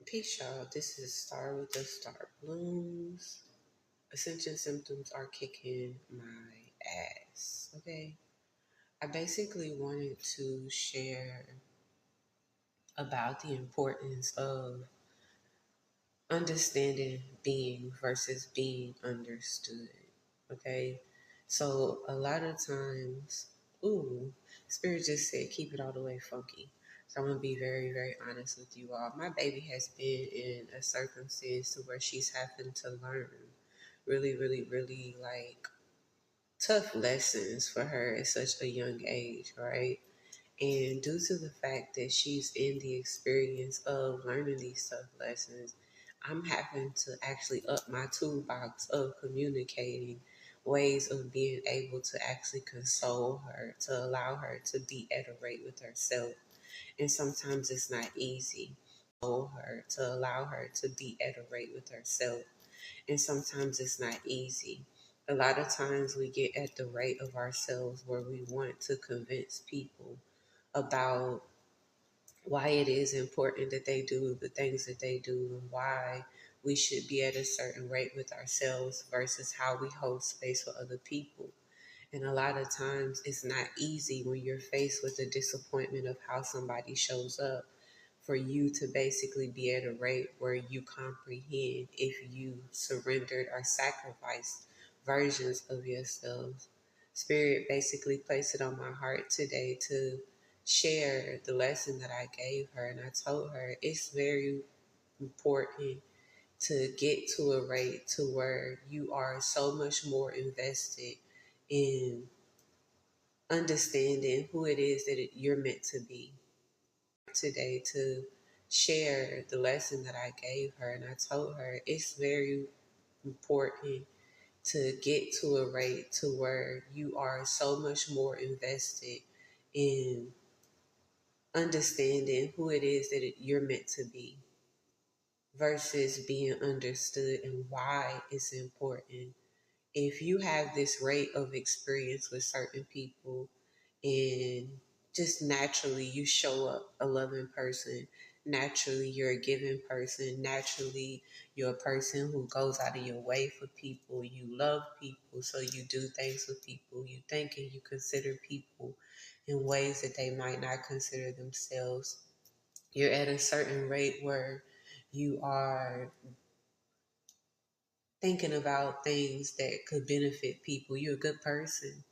Peace, y'all. This is Star with the Star Blooms. Ascension symptoms are kicking my ass. Okay. I basically wanted to share about the importance of understanding being versus being understood. Okay. So a lot of times, Spirit just said keep it all the way funky. So I'm gonna be very, very honest with you all. My baby has been in a circumstance to where she's having to learn really, really, really like tough lessons for her at such a young age, right? And due to the fact that she's in the experience of learning these tough lessons, I'm having to actually up my toolbox of communicating ways of being able to actually console her, to allow her to be at a rate with herself. And sometimes it's not easy. To allow her to be at a rate with herself. And sometimes it's not easy. A lot of times we get at the rate of ourselves where we want to convince people about why it is important that they do the things that they do and why we should be at a certain rate with ourselves versus how we hold space for other people. And a lot of times it's not easy when you're faced with the disappointment of how somebody shows up for you to basically be at a rate where you comprehend if you surrendered or sacrificed versions of yourselves. Spirit basically placed it on my heart today to share the lesson that I gave her. And I told her it's very important to get to a rate to where you are so much more invested in understanding who it is that you're meant to be today to share the lesson that I gave her. And I told her it's very important to get to a rate to where you are so much more invested in understanding who it is that you're meant to be versus being understood and why it's important. If you have this rate of experience with certain people and just naturally you show up a loving person, naturally you're a giving person, naturally you're a person who goes out of your way for people, you love people, so you do things with people, you think and you consider people in ways that they might not consider themselves. You're at a certain rate where you are thinking about things that could benefit people. You're a good person.